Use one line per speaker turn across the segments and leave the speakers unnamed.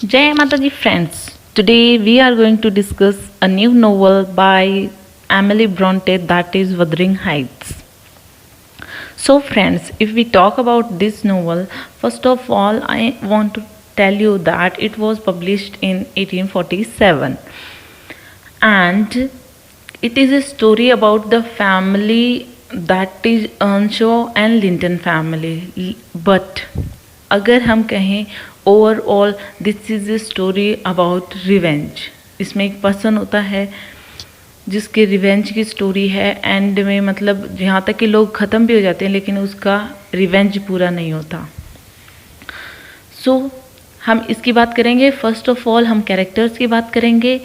Jai Mataji friends. Today we are going to discuss a new novel by Emily Bronte, that is Wuthering Heights. So friends, if we talk about this novel, first of all I want to tell you that it was published in 1847 and it is a story about the family, that is Earnshaw and Linton family. But अगर हम कहें overall this is a story about revenge. इसमें एक person होता है जिसके revenge की story है, एंड में मतलब यहाँ तक कि लोग ख़त्म भी हो जाते हैं लेकिन उसका रिवेंज पूरा नहीं होता। सो हम इसकी बात करेंगे। फर्स्ट ऑफ ऑल हम कैरेक्टर्स की बात करेंगे।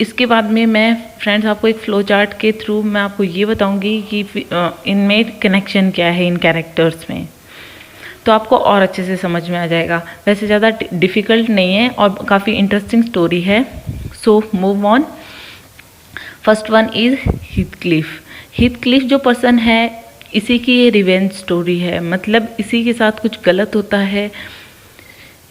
इसके बाद में मैं फ्रेंड्स आपको एक फ्लो चार्ट के थ्रू मैं आपको ये बताऊंगी कि इनमें कनेक्शन क्या है इन कैरेक्टर्स में, तो आपको और अच्छे से समझ में आ जाएगा। वैसे ज़्यादा डिफ़िकल्ट नहीं है और काफ़ी इंटरेस्टिंग स्टोरी है। So move on. First one is Heathcliff. Heathcliff जो पर्सन है इसी की ये रिवेंज स्टोरी है, मतलब इसी के साथ कुछ गलत होता है,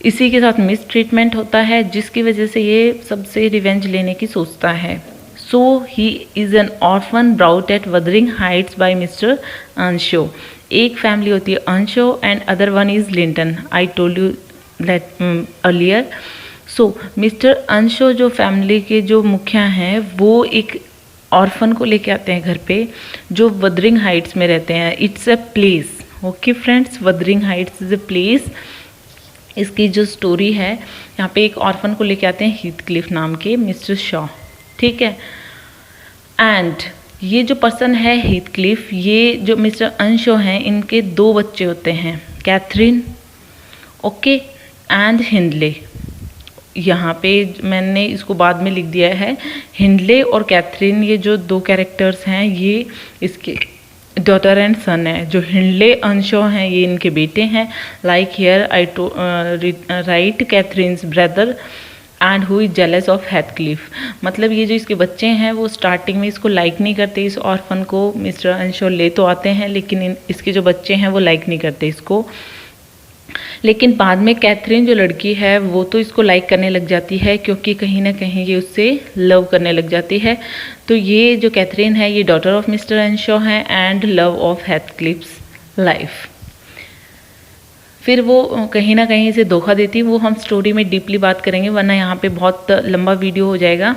इसी के साथ मिस ट्रीटमेंट होता है जिसकी वजह से ये सबसे रिवेंज लेने की सोचता है। So he is an orphan brought at Wuthering Heights by mister Earnshaw. एक फैमिली होती है Earnshaw and other one is Linton. I told you that earlier. So mister Earnshaw जो फैमिली के जो मुखिया हैं वो एक ऑर्फन को लेके आते हैं घर पे जो वदरिंग हाइट्स में रहते हैं। It's a place. Okay friends, Wuthering Heights is a place. इसकी जो स्टोरी है यहाँ पे एक ऑर्फन को लेके आते हैं हीथक्लिफ नाम के मिस्टर शॉ, ठीक है। एंड ये जो पर्सन है हीथक्लिफ, ये जो मिस्टर अर्नशो हैं इनके दो बच्चे होते हैं, कैथरीन ओके एंड हिंडले। यहाँ पे मैंने इसको बाद में लिख दिया है हिंडले और कैथरीन, ये जो दो कैरेक्टर्स हैं ये इसके डॉटर एंड सन है। जो हिंडले अर्नशो हैं ये इनके बेटे हैं। Like here I right Catherine's brother and who is jealous of Heathcliff. मतलब ये जो इसके बच्चे हैं वो स्टार्टिंग में इसको लाइक नहीं करते, इस ऑर्फन को। मिस्टर अर्नशो ले तो आते हैं लेकिन इसके जो बच्चे हैं वो लाइक नहीं करते इसको। लेकिन बाद में कैथरीन जो लड़की है वो तो इसको लाइक करने लग जाती है क्योंकि कहीं ना कहीं ये उससे लव करने लग जाती है। तो ये जो कैथरीन है ये डॉटर ऑफ मिस्टर अर्नशो है एंड लव ऑफ हीथक्लिफ्स लाइफ। फिर वो कहीं ना कहीं इसे धोखा देती, वो हम स्टोरी में डीपली बात करेंगे वरना यहाँ पे बहुत लंबा वीडियो हो जाएगा।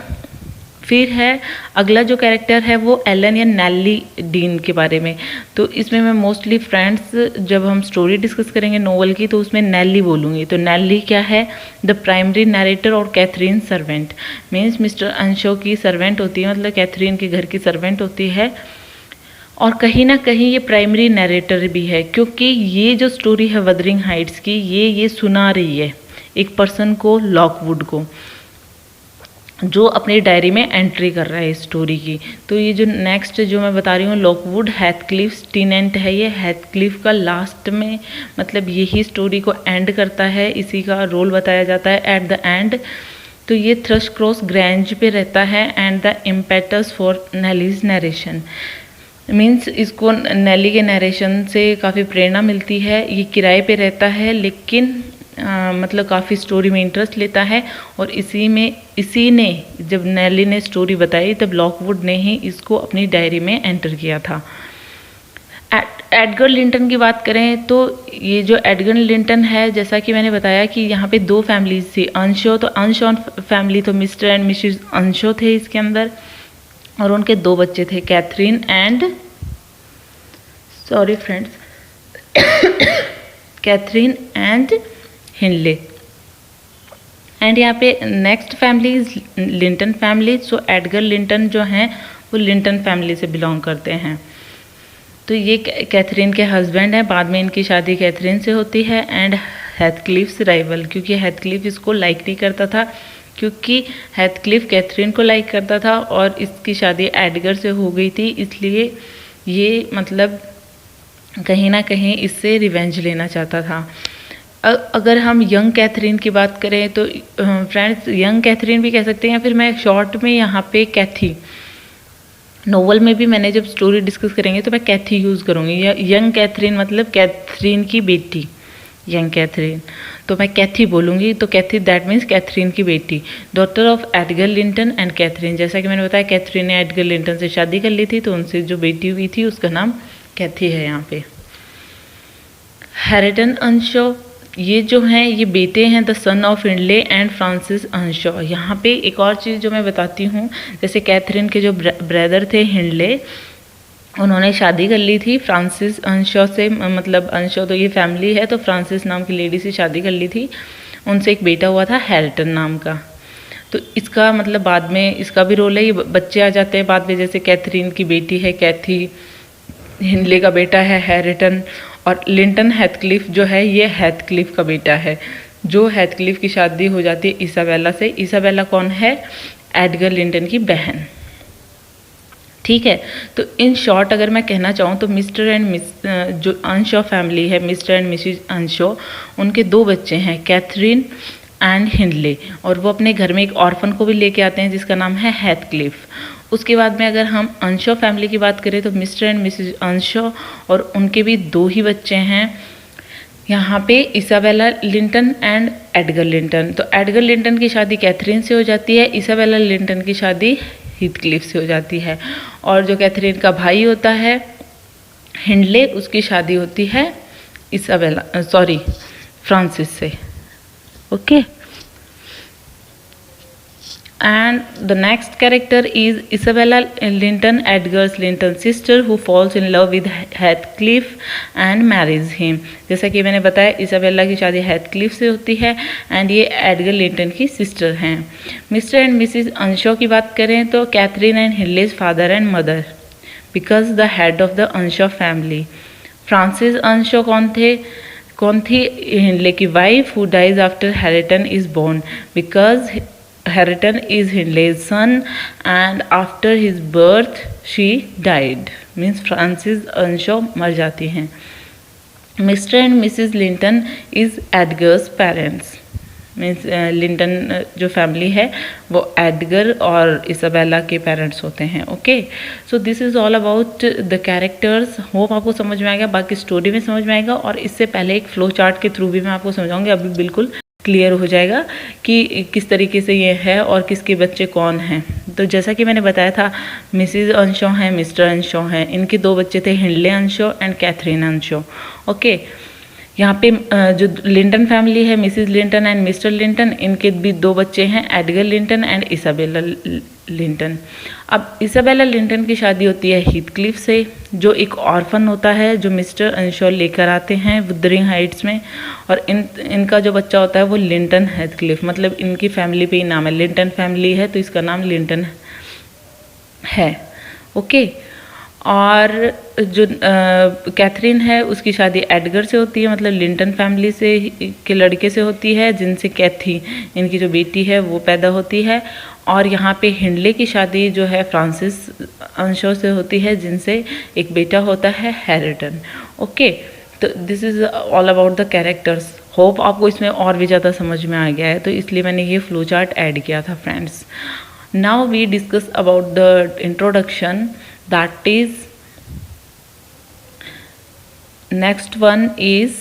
फिर है अगला जो कैरेक्टर है वो एलन या नेली डीन के बारे में। तो इसमें मैं मोस्टली फ्रेंड्स जब हम स्टोरी डिस्कस करेंगे नोवेल की तो उसमें नेली बोलूँगी। तो नेली क्या है? द प्राइमरी नरेटर और कैथरीन सर्वेंट। मीन्स मिस्टर अर्नशो की सर्वेंट होती है, मतलब कैथरीन के घर की सर्वेंट होती है और कहीं ना कहीं ये प्राइमरी नरेटर भी है क्योंकि ये जो स्टोरी है वदरिंग हाइट्स की ये सुना रही है एक पर्सन को, लॉकवुड को, जो अपनी डायरी में एंट्री कर रहा है इस स्टोरी की। तो ये जो नेक्स्ट जो मैं बता रही हूँ लॉकवुड हीथक्लिफ टेनेंट है, ये हीथक्लिफ का लास्ट में मतलब यही स्टोरी को एंड करता है, इसी का रोल बताया जाता है एट द एंड। तो ये थ्रश क्रॉस ग्रैंज पे रहता है and the impetus for Nelly's narration. Means इसको नेली के नरेशन से काफ़ी प्रेरणा मिलती है। ये किराए पे रहता है लेकिन मतलब काफ़ी स्टोरी में इंटरेस्ट लेता है और इसी ने जब नेली ने स्टोरी बताई तब लॉकवुड ने ही इसको अपनी डायरी में एंटर किया था। एडगर लिंटन की बात करें तो ये जो एडगर लिंटन है जैसा कि मैंने बताया कि यहाँ पे दो फैमिलीज थी अर्नशो, तो अर्नशो फैमिली तो मिस्टर एंड मिसेस अर्नशो थे इसके अंदर और उनके दो बच्चे थे Catherine and sorry friends Catherine and Hindley. And यहाँ पे next family is Linton family. So Edgar Linton जो हैं वो लिंटन फैमिली से बिलोंग करते हैं। तो ये कैथरीन के हस्बैंड हैं, बाद में इनकी शादी कैथरीन से होती है एंड हीथक्लिफ्स राइवल, क्योंकि हीथक्लिफ इसको लाइक नहीं करता था क्योंकि हीथक्लिफ कैथरीन को लाइक करता था और इसकी शादी एडगर से हो गई थी, इसलिए ये मतलब कहीं ना कहीं इससे रिवेंज लेना चाहता था। अगर हम यंग कैथरीन की बात करें तो फ्रेंड्स यंग कैथरीन भी कह सकते हैं या फिर मैं शॉर्ट में यहाँ पे कैथी, नोवेल में भी मैंने जब स्टोरी डिस्कस करेंगे तो मैं कैथी यूज़ करूँगी। यंग कैथरीन मतलब कैथरीन की बेटी, यंग कैथरीन, तो मैं कैथी बोलूँगी, तो कैथी दैट मीन्स कैथरीन की बेटी, daughter of Edgar Linton and Catherine. जैसा कि मैंने बताया कैथरीन ने एडगर लिंटन से शादी कर ली थी, तो उनसे जो बेटी हुई थी उसका नाम कैथी है यहाँ पे। हैरिटन अंशो, ये जो हैं ये बेटे हैं the son of Hindley and Frances Earnshaw. यहाँ पे एक और चीज़ जो मैं बताती हूँ, जैसे कैथरीन के जो ब्रदर थे हिंडले, उन्होंने शादी कर ली थी फ्रांसिस अंशो से, मतलब अंशो तो ये फैमिली है, तो फ्रांसिस नाम की लेडी से शादी कर ली थी, उनसे एक बेटा हुआ था हैरिटन नाम का। तो इसका मतलब बाद में इसका भी रोल है, ये बच्चे आ जाते हैं बाद में, जैसे कैथरीन की बेटी है कैथी, हिंडले का बेटा है हैरिटन, और लिंटन हैथक्लिफ जो है ये हैथक्लिफ का बेटा है, जो हैथक्लिफ की शादी हो जाती है इसाबेला से। इसाबेला कौन है? एडगर लिंटन की बहन। ठीक है, तो इन शॉर्ट अगर मैं कहना चाहूँ तो मिस्टर एंड मिस जो अंशो फैमिली है, मिस्टर एंड मिसिज अंशो, उनके 2 बच्चे हैं कैथरीन एंड हिंडले, और वो अपने घर में एक ऑर्फन को भी लेके आते हैं जिसका नाम है हैथक्लिफ। उसके बाद में अगर हम अंशो फैमिली की बात करें तो मिस्टर एंड मिसिज अंशो, और उनके भी 2 ही बच्चे हैं यहाँ पे, Isabella Linton and Edgar Linton. तो एडगर लिंटन की शादी कैथरीन से हो जाती है, इसाबेला लिंटन की शादी हीथक्लिफ से हो जाती है, और जो कैथरीन का भाई होता है हिंडले, उसकी शादी होती है फ्रांसिस से। Okay, and the next character is Isabella Linton, Edgar's Linton sister, who falls in love with Heathcliff and marries him। जैसा कि मैंने बताया इसाबेला की शादी हेथक्लिफ से होती है एंड ये एडगर लिंटन की सिस्टर हैं। मिस्टर एंड मिसिज अंशो की बात करें तो Catherine and Hindley's father and mother, because the head of the Earnshaw family. Frances Earnshaw कौन थी? हिंडले की wife, who dies after Hareton is born, because Harriton is Hindley's son and after his birth she died, means Francis अंशो मर जाती हैं। Mr and Mrs Linton is Edgar's parents, means Linton जो family है वो Edgar और Isabella के parents होते हैं। Okay, so this is all about the characters. Hope आपको समझ में आएगा, बाकी स्टोरी में समझ में आएगा, और इससे पहले एक फ्लो चार्ट के थ्रू भी मैं आपको समझाऊंगी, अभी बिल्कुल क्लियर हो जाएगा कि किस तरीके से ये है और किसके बच्चे कौन हैं। तो जैसा कि मैंने बताया था, मिसिज अंशो हैं, मिस्टर अंशो हैं, इनके 2 बच्चे थे हिंडले अंशो एंड कैथरीन अंशो। ओके, यहाँ पे जो लिंटन फैमिली है, Mrs Linton and mister Linton, इनके भी 2 बच्चे हैं Edgar Linton and Isabella Linton. अब इसाबेला लिंटन की शादी होती है हीथक्लिफ से, जो एक ऑर्फन होता है जो मिस्टर अंशो लेकर आते हैं वुदरिंग हाइट्स में, और इनका जो बच्चा होता है वो लिंटन हीथक्लिफ, मतलब इनकी फैमिली पे ही नाम है, लिंटन फैमिली है तो इसका नाम लिंटन है। ओके, और जो कैथरीन है उसकी शादी एडगर से होती है, मतलब लिंटन फैमिली से के लड़के से होती है, जिनसे कैथी इनकी जो बेटी है वो पैदा होती है। और यहाँ पे हिंडले की शादी जो है फ्रांसिस अंशो से होती है, जिनसे एक बेटा होता है हैरिटन। ओके, तो this is all about the characters. Hope आपको इसमें और भी ज़्यादा समझ में आ गया है, तो इसलिए मैंने ये फ्लो चार्ट ऐड किया था friends. Now we discuss about the introduction, that is next one is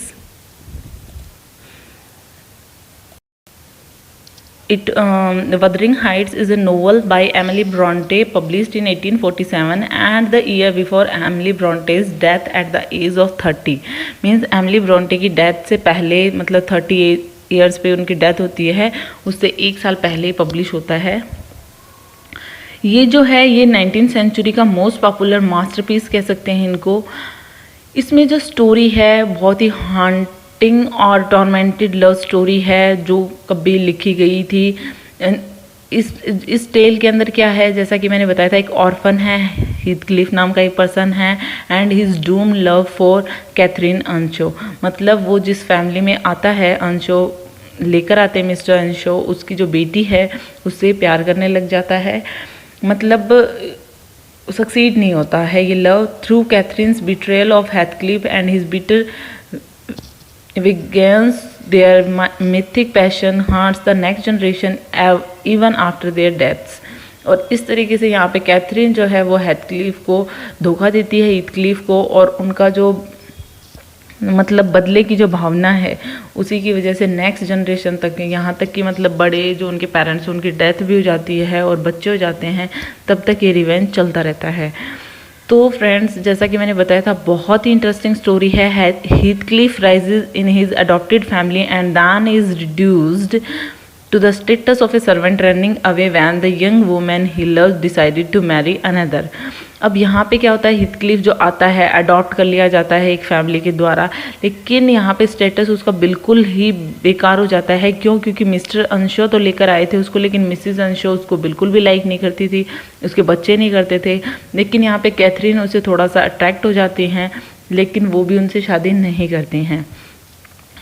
Wuthering Heights is a novel by Emily Bronte published in 1847 and the year before Emily Bronte's death at the age of 30, means Emily Bronte की death से पहले, मतलब 30 years पे उनकी death होती है, उससे 1 साल पहले पब्लिश होता है। ये जो है ये 19th सेंचुरी का मोस्ट पॉपुलर मास्टरपीस कह सकते हैं इनको। इसमें जो स्टोरी है बहुत ही हॉन्टिंग और टॉर्मेंटेड लव स्टोरी है जो कभी लिखी गई थी। इस टेल के अंदर क्या है, जैसा कि मैंने बताया था, एक ऑर्फन है, हीथक्लिफ नाम का एक पर्सन है, and his doom love for Catherine Earnshaw, मतलब वो जिस फैमिली में आता है, अंशो लेकर आते हैं मिस्टर अंशो, उसकी जो बेटी है उससे प्यार करने लग जाता है, मतलब सक्सीड नहीं होता है ये love. Through Catherine's betrayal of Heathcliff and his bitter vengeance their mythic passion haunts the next generation even after their deaths. और इस तरीके से यहाँ पे कैथरीन जो है वो हेथक्लिफ को धोखा देती है, हीथक्लिफ को, और उनका जो मतलब बदले की जो भावना है उसी की वजह से नेक्स्ट जनरेशन तक, यहाँ तक कि मतलब बड़े जो उनके पेरेंट्स उनकी डेथ भी हो जाती है और बच्चे हो जाते हैं, तब तक ये रिवेंज चलता रहता है। तो फ्रेंड्स, जैसा कि मैंने बताया था, बहुत ही इंटरेस्टिंग स्टोरी है। Heathcliff rises in his adopted family and then is reduced to the status of a servant, running away when the young woman he loves decided to marry another। अब यहाँ पे क्या होता है, हिथक्लिफ जो आता है, अडॉप्ट कर लिया जाता है एक फैमिली के द्वारा, लेकिन यहाँ पे स्टेटस उसका बिल्कुल ही बेकार हो जाता है। क्यों? क्योंकि मिस्टर अंशो तो लेकर आए थे उसको, लेकिन मिसिज अंशो उसको बिल्कुल भी लाइक नहीं करती थी, उसके बच्चे नहीं करते थे। लेकिन यहाँ पे कैथरीन उसे थोड़ा सा अट्रैक्ट हो जाती हैं, लेकिन वो भी उनसे शादी नहीं करती हैं।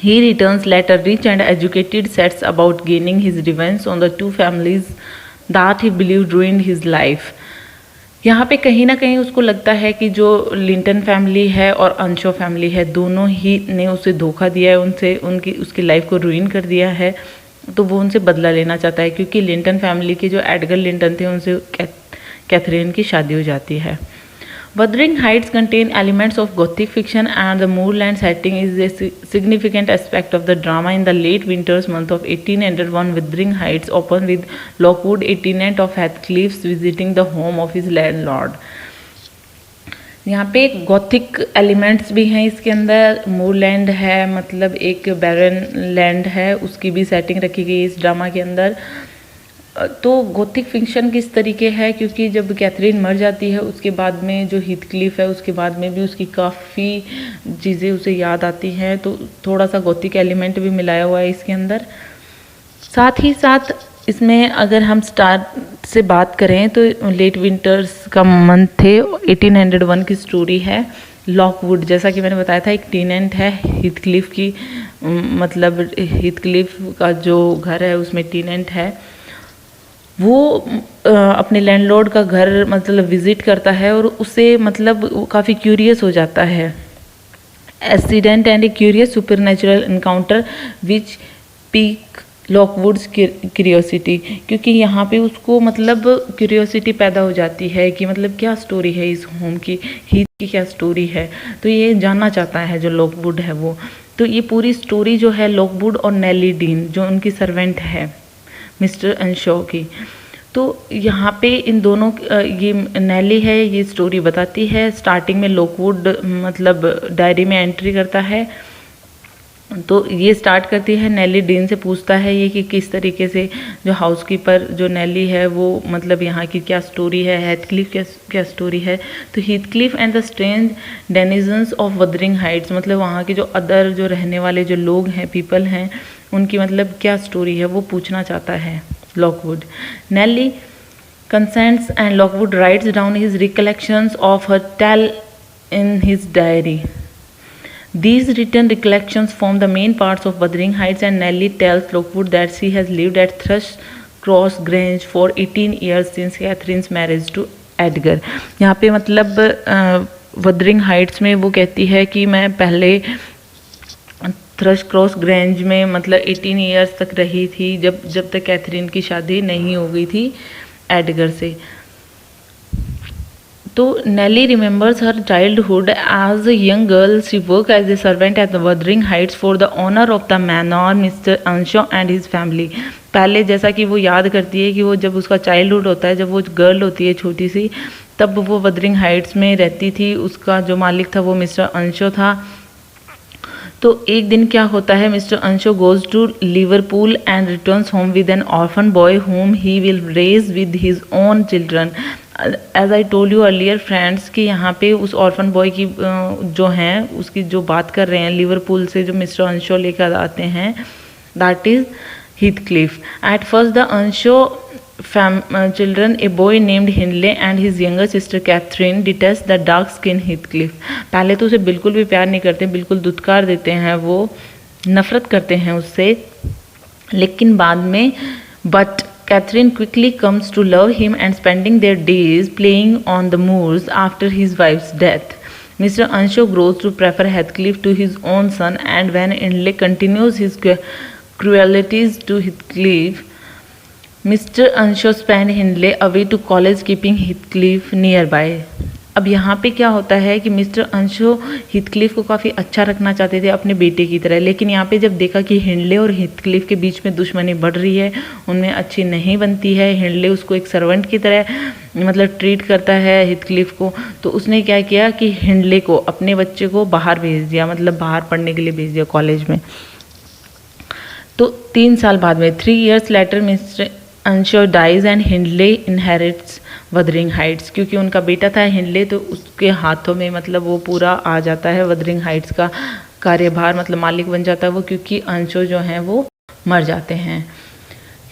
He returns later rich and educated, sets about gaining his revenge on the two families that he believed ruined his life। यहाँ पे कहीं ना कहीं उसको लगता है कि जो लिंटन फैमिली है और अंशो फैमिली है, दोनों ही ने उसे धोखा दिया है, उनकी उसकी लाइफ को रुइन कर दिया है। तो वो उनसे बदला लेना चाहता है, क्योंकि लिंटन फैमिली के जो एडगर लिंटन थे उनसे कैथरीन की शादी हो जाती है। Wuthering Heights contain elements of Gothic fiction, and the moorland setting is a significant aspect of the drama. In the late winter's month of 1801, Wuthering Heights opened with Lockwood, a tenant of Heathcliff's, visiting the home of his landlord। यहाँ पे Gothic elements भी हैं इसके अंदर। Moorland है, मतलब एक barren land है, उसकी भी सेटिंग रखी गई इस ड्रामा के अंदर। तो गोथिक फिक्शन किस तरीके है, क्योंकि जब कैथरीन मर जाती है उसके बाद में जो हीथक्लिफ है उसके बाद में भी उसकी काफ़ी चीज़ें उसे याद आती हैं, तो थोड़ा सा गोथिक एलिमेंट भी मिलाया हुआ है इसके अंदर। साथ ही साथ इसमें अगर हम स्टार्ट से बात करें तो लेट विंटर्स का मंथ थे, 1801 की स्टोरी है। लॉकवुड, जैसा कि मैंने बताया था, एक टेनेंट है हीथक्लिफ की, मतलब हीथक्लिफ का जो घर है उसमें टेनेंट है। वो अपने लैंडलॉर्ड का घर मतलब विज़िट करता है और उसे मतलब काफ़ी क्यूरियस हो जाता है। Accident and a curious supernatural encounter which pique Lockwood's curiosity, क्योंकि यहाँ पे उसको मतलब क्यूरियोसिटी पैदा हो जाती है कि मतलब क्या स्टोरी है इस होम की, हीथ की क्या स्टोरी है, तो ये जानना चाहता है जो लॉकवुड है वो। तो ये पूरी स्टोरी जो है लॉकवुड और नेली डीन जो उनकी सर्वेंट है मिस्टर अंशो की, तो यहाँ पे इन दोनों ये नेली है ये स्टोरी बताती है। स्टार्टिंग में लॉकवुड मतलब डायरी में एंट्री करता है, तो ये स्टार्ट करती है, नेली डीन से पूछता है ये कि किस तरीके से जो हाउसकीपर जो नेली है वो मतलब यहाँ की क्या स्टोरी है, हेथक्लिफ क्या स्टोरी है। तो Heathcliff and the strange denizens of Wuthering Heights, मतलब वहाँ के जो अदर जो रहने वाले जो लोग हैं, पीपल हैं, उनकी मतलब क्या स्टोरी है वो पूछना चाहता है Lockwood. Nelly consents and Lockwood writes down his recollections of her tale in his diary. These written recollections form the main parts of Wuthering Heights, and Nellie tells Lockwood that she has lived at Thrush Cross Grange for 18 years since Catherine's marriage to Edgar। यहाँ पे मतलब Wuthering Heights में वो कहती है कि मैं पहले थ्रश क्रॉस ग्रेंज में मतलब 18 इयर्स तक रही थी, जब तक कैथरीन की शादी नहीं हो गई थी एडगर से। तो Nelly remembers her childhood as a young girl. She work as a servant at the Wuthering Heights for the owner of the manor mister Earnshaw and his family. पहले जैसा कि वो याद करती है कि वो जब उसका चाइल्डहुड होता है, जब वो गर्ल होती है छोटी सी, तब वो वदरिंग हाइट्स में रहती थी। उसका जो मालिक था वो मिस्टर अंशो था। तो एक दिन क्या होता है, mister Earnshaw goes to Liverpool and returns home with an orphan boy whom he will raise with his own children। As I told you earlier friends कि यहाँ पे उस ऑर्फन बॉय की जो हैं उसकी जो बात कर रहे हैं लिवरपूल से जो मिस्टर अंशो लेकर आते हैं, that is Heathcliff. At first the Earnshaw children, a boy named Hindley and his younger sister Catherine, detest the dark skinned Heathcliff। पहले तो उसे बिल्कुल भी प्यार नहीं करते, बिल्कुल दुत्कार देते हैं, वो नफरत करते हैं उससे। लेकिन बाद में but Catherine quickly comes to love him and spending their days playing on the moors after his wife's death। Mr. Ansho grows to prefer Heathcliff to his own son, and when Hindley continues his cruelties to Heathcliff, Mr. Ansho spent Hindley away to college, keeping Heathcliff nearby। अब यहाँ पे क्या होता है कि mister अंशो Heathcliff को काफ़ी अच्छा रखना चाहते थे अपने बेटे की तरह, लेकिन यहाँ पे जब देखा कि हिंडले और हिथक्लिफ के बीच में दुश्मनी बढ़ रही है, उनमें अच्छी नहीं बनती है, हिंडले उसको एक सर्वेंट की तरह मतलब ट्रीट करता है हिथक्लिफ को, तो उसने क्या किया कि हिंडले को अपने बच्चे को बाहर भेज दिया, मतलब बाहर पढ़ने के लिए भेज दिया कॉलेज में। तो 3 साल बाद में 3 years later mister Earnshaw dies and Hindley inherits Wuthering Heights, क्योंकि उनका बेटा था हिंडले, तो उसके हाथों में मतलब वो पूरा आ जाता है वदरिंग हाइट्स का कार्यभार, मतलब मालिक बन जाता है वो, क्योंकि अंशो जो हैं वो मर जाते हैं।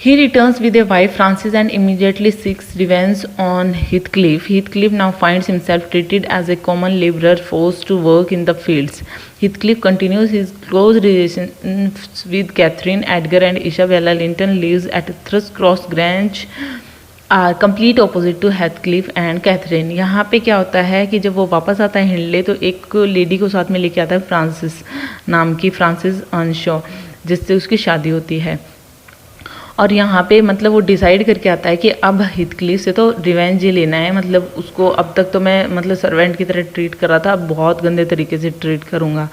He returns with a wife Frances and immediately seeks revenge on Heathcliff. Heathcliff now finds himself treated as a common laborer forced to work in the fields. Heathcliff continues his close relations with Catherine, Edgar and Isabella Linton lives at Thrushcross Grange, complete opposite to Heathcliff and Catherine. यहाँ पे क्या होता है कि जब वो वापस आता है हिंडले, तो एक लेडी को साथ में लेके आता है फ्रांसिस नाम की, फ्रांसिस अंशो, जिससे उसकी शादी होती है। और यहाँ पे मतलब वो डिसाइड करके आता है कि अब हिथक्लिफ से तो रिवेंज ही लेना है, मतलब उसको अब तक तो मैं मतलब सर्वेंट की तरह ट्रीट कर रहा था, अब बहुत गंदे तरीके से ट्रीट करूँगा।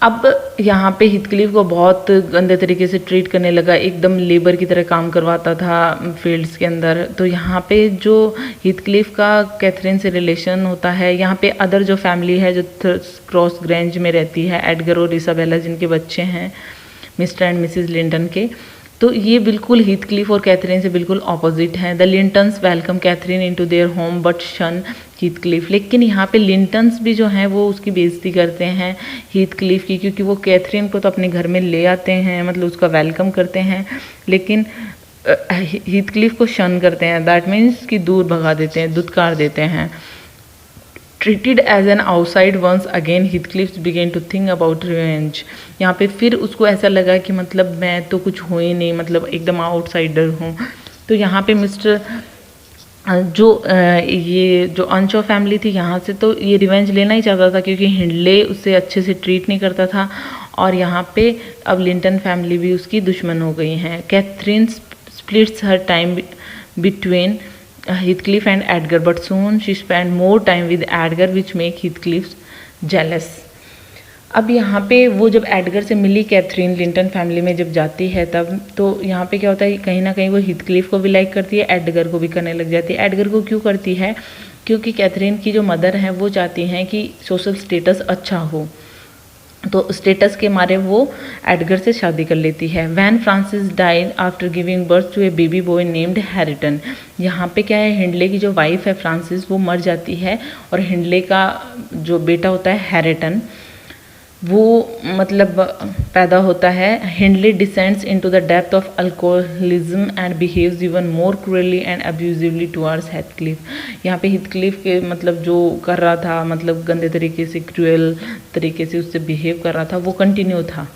अब यहाँ पे हिथक्लिफ को बहुत गंदे तरीके से ट्रीट करने लगा, एकदम लेबर की तरह काम करवाता था फील्ड्स के अंदर। तो यहाँ पे जो हिथक्लिफ का कैथरीन से रिलेशन होता है, यहाँ पे अदर जो फैमिली है जो क्रॉस ग्रेंज में रहती है, एडगर और इसाबेला जिनके बच्चे हैं मिस्टर एंड मिसिज लिंटन के, तो ये बिल्कुल हिथक्लिफ और कैथरीन से बिल्कुल ऑपोजिट हैं। The Lintons welcome Catherine into their home but shun Heathcliff, लेकिन यहाँ पे लिंटन्स भी जो हैं वो उसकी बेइज्जती करते हैं हिथक्लिफ की, क्योंकि वो कैथरीन को तो अपने घर में ले आते हैं, मतलब उसका वेलकम करते हैं, लेकिन हिथक्लिफ को शन करते हैं, दैट मीन्स कि दूर भगा देते हैं, दुत्कार देते हैं। Treated as an outside once again, Heathcliff began to think about revenge. यहाँ पे फिर उसको ऐसा लगा कि मतलब मैं तो कुछ हो ही नहीं, मतलब एकदम आउटसाइडर हूँ। तो यहाँ पे मिस्टर ये जो अंशो फैमिली थी, यहाँ से तो ये रिवेंज लेना ही चाहता था, क्योंकि हिंडले उससे अच्छे से ट्रीट नहीं करता था, और यहाँ पे अब लिंटन फैमिली भी उसकी दुश्मन हो गई हैं। Catherine splits her time between Heathcliff and Edgar, but soon she spent more time with Edgar, which make Heathcliff jealous. अब यहाँ पे वो जब एडगर से मिली कैथरीन लिंटन फैमिली में जब जाती है तब, तो यहाँ पे क्या होता है, कहीं ना कहीं वो हिथक्लिफ को भी लाइक करती है, एडगर को भी करने लग जाती है। एडगर को क्यों करती है? क्योंकि कैथरीन की जो मदर है वो चाहती हैं कि सोशल स्टेटस अच्छा हो, तो स्टेटस के मारे वो एडगर से शादी कर लेती है। When Frances died after giving birth to a baby boy named Hareton. यहाँ पे क्या है, हिंडले की जो वाइफ है फ्रांसिस वो मर जाती है, और हिंडले का जो बेटा होता है हैरिटन, वो मतलब पैदा होता है। Hindley descends into the depth of alcoholism and behaves even more cruelly and abusively towards Heathcliff. यहाँ पे हिथक्लिफ के मतलब जो कर रहा था, मतलब गंदे तरीके से क्रूअल तरीके से उससे बिहेव कर रहा था, वो कंटिन्यू था,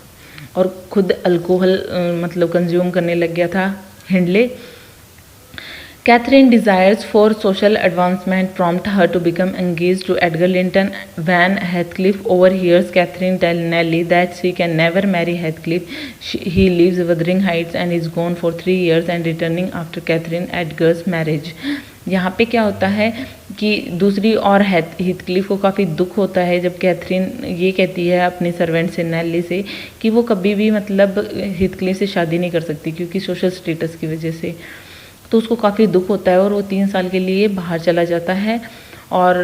और खुद अल्कोहल मतलब कंज्यूम करने लग गया था Hindley. Catherine desires for social advancement prompt her to become engaged to Edgar Linton. When Heathcliff overhears Catherine tell Nellie that she can never marry Heathcliff, he leaves Wuthering Heights and is gone for 3 years and returning after Catherine Edgar's marriage. यहाँ पे क्या होता है कि दूसरी और Heathcliff को काफ़ी दुख होता है जब कैथरीन ये कहती है अपने सर्वेंट से, नेली से, कि वो कभी भी मतलब हिथक्लिफ से शादी नहीं कर सकती क्योंकि सोशल स्टेटस की वजह से। तो उसको काफ़ी दुख होता है और वो 3 साल के लिए बाहर चला जाता है और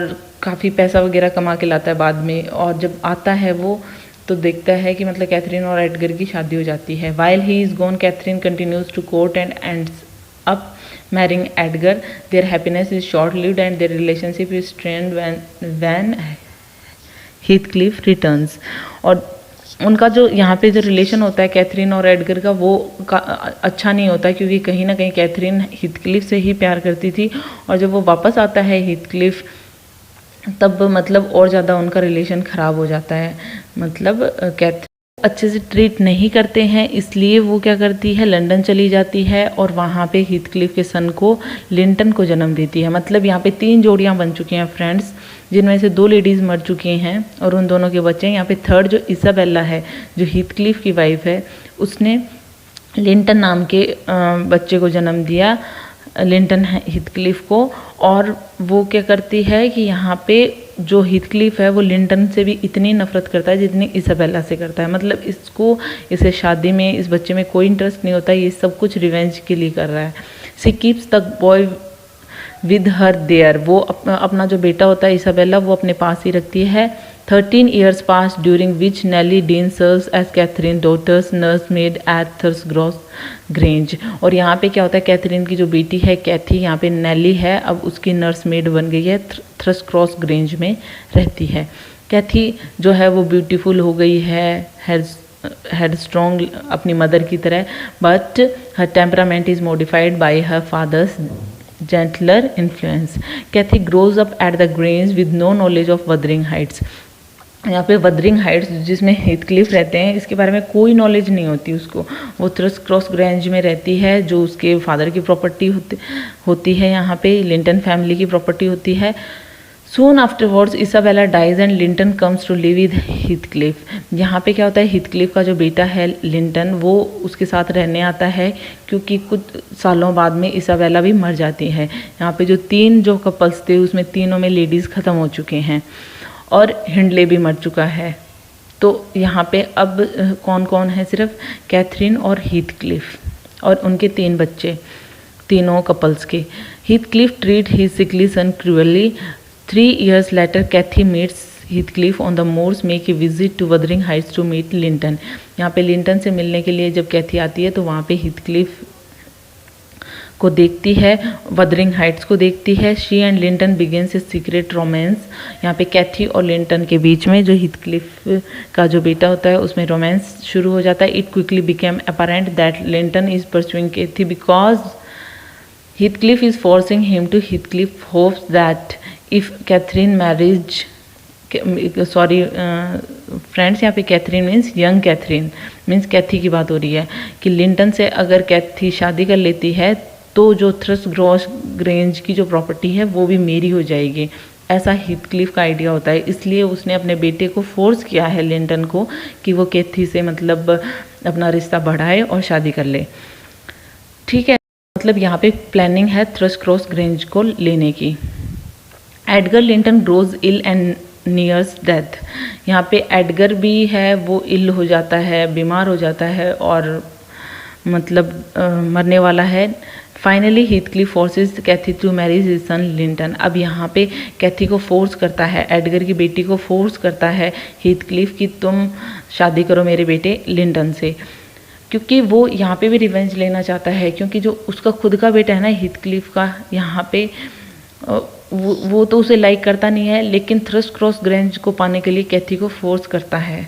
काफ़ी पैसा वगैरह कमा के लाता है बाद में। और जब आता है वो तो देखता है कि मतलब कैथरीन और एडगर की शादी हो जाती है। While he is gone Catherine continues to court and ends up marrying Edgar. Their happiness is short lived and their relationship is strained when Heathcliff returns. और उनका जो यहाँ पे जो रिलेशन होता है कैथरीन और एडगर का, वो अच्छा नहीं होता, क्योंकि कहीं ना कहीं कैथरीन हिथक्लिफ से ही प्यार करती थी, और जब वो वापस आता है हिथक्लिफ तब मतलब और ज़्यादा उनका रिलेशन ख़राब हो जाता है। मतलब कैथरीन अच्छे से ट्रीट नहीं करते हैं, इसलिए वो क्या करती है, लंदन चली जाती है और वहाँ पे हिथक्लिफ के सन को लिंटन को जन्म देती है। मतलब यहाँ पे 3 जोड़ियाँ बन चुकी हैं फ्रेंड्स, जिनमें से 2 लेडीज़ मर चुकी हैं और उन दोनों के बच्चे हैं। यहाँ पे थर्ड जो इसाबेला है, जो हिथक्लिफ की वाइफ है, उसने लिंटन नाम के बच्चे को जन्म दिया लिंटन हीथक्लिफ को। और वो क्या करती है कि यहाँ पे जो हीथक्लिफ है वो लिंटन से भी इतनी नफरत करता है जितनी इसाबेला से करता है। मतलब इसे शादी में, इस बच्चे में कोई इंटरेस्ट नहीं होता, ये सब कुछ रिवेंज के लिए कर रहा है। She keeps the boy with her there, वो अपना जो बेटा होता है इसाबेला वो अपने पास ही रखती है। 13 years passed during which Nellie Dean serves as Catherine daughter's nursemaid at Thrushcross Grange। और यहाँ पे क्या होता है, कैथरीन की जो बेटी है कैथी, यहाँ पे नेली है, अब उसकी नर्समेड बन गई है, थ्रशक्रॉस ग्रेंज में रहती है। कैथी जो है वो ब्यूटीफुल हो गई है, हेड स्ट्रॉन्ग अपनी मदर की तरह, but her temperament is modified by her father's gentler influence. Cathy grows up at the Grange with no knowledge of Wuthering Heights. यहाँ पे वदरिंग हाइट्स जिसमें हीथक्लिफ रहते हैं इसके बारे में कोई नॉलेज नहीं होती उसको। वो थ्रशक्रॉस ग्रेंज में रहती है जो उसके फादर की प्रॉपर्टी होती है, यहाँ पे लिंटन फैमिली की प्रॉपर्टी होती है। Soon afterwards Isabella dies and Linton comes to live with Heathcliff. यहाँ पे क्या होता है, हीथक्लिफ का जो बेटा है लिंटन वो उसके साथ रहने आता है, क्योंकि कुछ सालों बाद में इसाबेला भी मर जाती है। यहाँ पे जो 3 कपल्स थे उसमें तीनों में लेडीज़ ख़त्म हो चुके हैं और हिंडले भी मर चुका है। तो यहाँ पे अब कौन कौन है, सिर्फ कैथरीन और हीथक्लिफ और उनके 3 बच्चे, तीनों कपल्स के। Heathcliff treat his sickly son cruelly. 3 years later Cathy meets Heathcliff on the moors, make a visit to Wuthering Heights to meet Linton. यहाँ पे लिंटन से मिलने के लिए जब कैथी आती है तो वहाँ पे हीथक्लिफ को देखती है, वदरिंग हाइट्स को देखती है। She and Linton begins a secret romance. यहाँ पे कैथी और लिंटन के बीच में जो हीथक्लिफ का जो बेटा होता है उसमें रोमांस शुरू हो जाता है। It quickly became apparent that Linton is pursuing Cathy because Heathcliff is forcing him to. Heathcliff hopes that if Catherine marries, sorry friends, यहाँ पे Catherine means young Catherine, means Cathy की बात हो रही है, कि लिंटन से अगर कैथी शादी कर लेती है तो जो थ्रशक्रॉस ग्रेंज की जो प्रॉपर्टी है वो भी मेरी हो जाएगी। ऐसा हीथक्लिफ का आइडिया होता है, इसलिए उसने अपने बेटे को फोर्स किया है लिंटन को कि वो कैथी से मतलब अपना रिश्ता बढ़ाए और शादी कर ले। ठीक है, मतलब यहाँ पे प्लानिंग है थ्रशक्रॉस ग्रेंज को लेने की। Edgar Linton grows ill and nears death. यहाँ पे एडगर भी है, वो इल हो जाता है, बीमार हो जाता है और मतलब मरने वाला है। Finally Heathcliff forces Cathy to marry his son Linton. अब यहाँ पे कैथी को फोर्स करता है, एडगर की बेटी को फोर्स करता है हीथक्लिफ कि तुम शादी करो मेरे बेटे लिंटन से, क्योंकि वो यहाँ पे भी रिवेंज लेना चाहता है, क्योंकि जो उसका खुद का बेटा है ना हीथक्लिफ का, यहाँ पे वो तो उसे लाइक करता नहीं है, लेकिन थ्रशक्रॉस ग्रेंज को पाने के लिए कैथी को फोर्स करता है।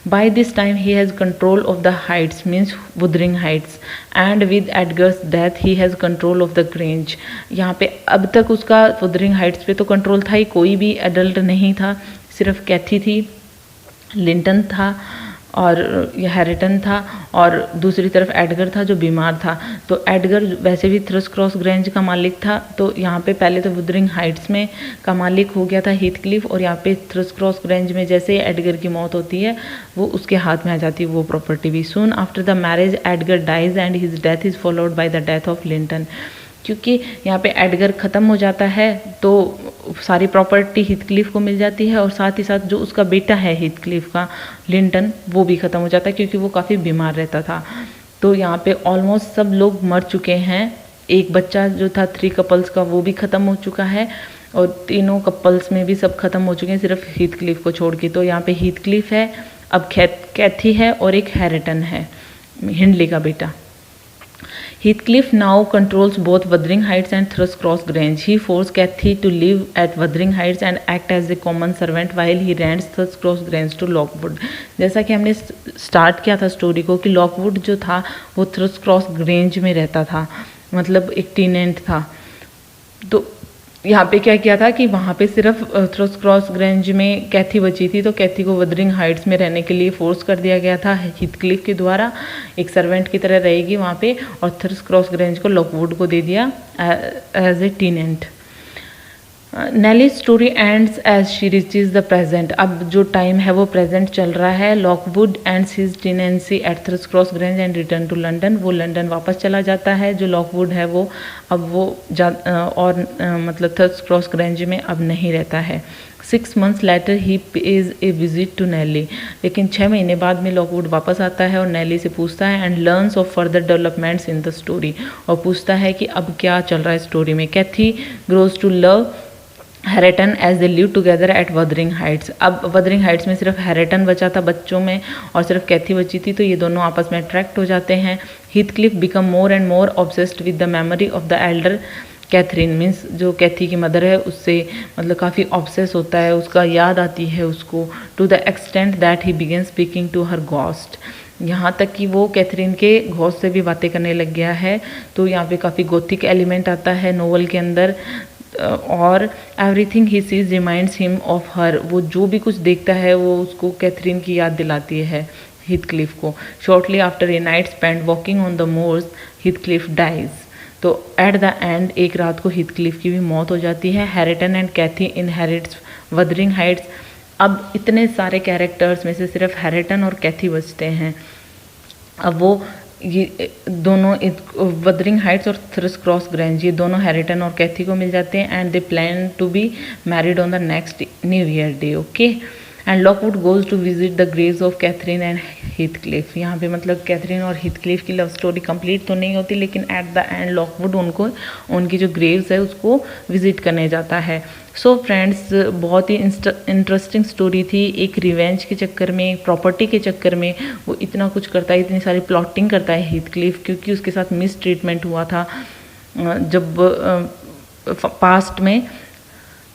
By this time he has control of the heights, means Wuthering Heights, and with Edgar's death he has control of the Grange। यहाँ पे अब तक उसका Wuthering Heights पे तो कंट्रोल था ही, कोई भी एडल्ट नहीं था, सिर्फ कैथी थी, लिंटन था और हैरिटन था, और दूसरी तरफ एडगर था जो बीमार था। तो एडगर वैसे भी थ्रशक्रॉस ग्रेंज का मालिक था, तो यहाँ पे पहले तो वुथरिंग हाइट्स में का मालिक हो गया था हीथक्लिफ, और यहाँ पे थ्रशक्रॉस ग्रेंज में जैसे ही एडगर की मौत होती है वो उसके हाथ में आ जाती है वो प्रॉपर्टी भी। Soon after the marriage Edgar dies and his death is followed by the death of Linton. क्योंकि यहाँ पे एडगर ख़त्म हो जाता है तो सारी प्रॉपर्टी हीथक्लिफ को मिल जाती है, और साथ ही साथ जो उसका बेटा है हीथक्लिफ का लिंटन वो भी ख़त्म हो जाता है, क्योंकि वो काफ़ी बीमार रहता था। तो यहाँ पे ऑलमोस्ट सब लोग मर चुके हैं। एक बच्चा जो था 3 कपल्स का वो भी ख़त्म हो चुका है, और 3 कपल्स में भी सब ख़त्म हो चुके हैं सिर्फ हीथक्लिफ को छोड़ के। तो यहाँ पे हीथक्लिफ है, अब कैथी है और एक हैरिटन है, हिंडले का बेटा। Heathcliff now controls both Wuthering Heights and Thrushcross Grange. He forced Cathy to live at Wuthering Heights and act as a common servant while he rents Thrushcross Grange to Lockwood। जैसा कि हमने start किया था story को कि Lockwood जो था वो थ्रशक्रॉस ग्रेंज में रहता था, मतलब एक टेनेंट था। तो यहाँ पे क्या किया था कि वहाँ पे सिर्फ थ्रशक्रॉस ग्रेंज में कैथी बची थी, तो कैथी को वुथरिंग हाइट्स में रहने के लिए फोर्स कर दिया गया था हीथक्लिफ के द्वारा, एक सर्वेंट की तरह रहेगी वहाँ पे, और थ्रशक्रॉस ग्रेंज को लॉकवुड को दे दिया as a tenant. Nelly story ends as she reaches the present. अब जो टाइम है वो प्रेजेंट चल रहा है। Lockwood ends his tenancy at Thrushcross Grange and return to London. वो लंदन वापस चला जाता है। जो लॉकवुड है वो अब वो मतलब थर्स क्रॉस ग्रेंज में अब नहीं रहता है। 6 months later he pays a visit to Nelly. लेकिन 6 महीने बाद में लॉकवुड वापस आता है और नेली से पूछता है and learns of further developments in the story. और पूछता है कि अब क्या चल रहा है स्टोरी में। Cathy grows to love Hareton as they live together at Wuthering Heights. अब वदरिंग हाइट्स में सिर्फ हैरेटन बचा था बच्चों में और सिर्फ कैथी बची थी, तो ये दोनों आपस में अट्रैक्ट हो जाते हैं। Heathcliff become more and more obsessed with the memory of the elder Catherine. Means जो कैथी की मदर है उससे मतलब काफ़ी ऑब्सेस होता है, उसका याद आती है उसको, to the extent that he began speaking to her ghost. यहाँ तक कि वो कैथरीन के घोस्ट से भी बातें करने लग गया है। तो यहाँ पे काफ़ी गोथिक एलिमेंट आता है नोवेल के अंदर। और everything he sees reminds him of her. वो जो भी कुछ देखता है वो उसको कैथरीन की याद दिलाती है हीथक्लिफ को। Shortly after a night spend walking on the moors Heathcliff dies. तो एट द एंड एक रात को हीथक्लिफ की भी मौत हो जाती है। Hareton and Cathy inherits Wuthering Heights. अब इतने सारे कैरेक्टर्स में से सिर्फ हैरेटन और कैथी बचते हैं। अब वो ये दोनों वदरिंग हाइट्स और थर्स क्रॉस ग्रेंज ये दोनों हैरेटन और कैथी को मिल जाते हैं and they plan to be married on the next new year day. Okay, and Lockwood goes to visit the graves of Catherine and Heathcliff. यहाँ पे मतलब कैथरीन और हीथक्लिफ की लव स्टोरी कंप्लीट तो नहीं होती, लेकिन एट द एंड लॉकवुड उनको उनकी जो ग्रेव्स है उसको विजिट करने जाता है। सो फ्रेंड्स, बहुत ही इंटरेस्टिंग स्टोरी थी। एक रिवेंज के चक्कर में, एक प्रॉपर्टी के चक्कर में वो इतना कुछ करता है, इतनी सारी प्लॉटिंग करता है हीथक्लिफ, क्योंकि उसके साथ मिस ट्रीटमेंट हुआ था जब पास्ट में।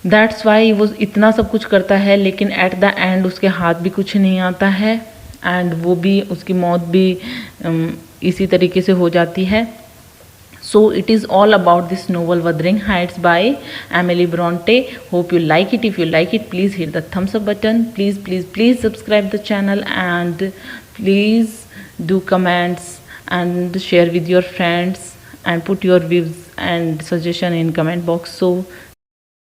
दैट्स वाई वो इतना सब कुछ करता है, लेकिन एट द एंड उसके हाथ भी कुछ नहीं आता है एंड वो भी उसकी मौत भी इसी तरीके से हो जाती है। So it is all about this novel Wuthering Heights by Emily Bronte. Hope you like it. If you like it, please hit the thumbs up button. Please subscribe the channel and please do comments and share with your friends and put your views and suggestion in comment box. So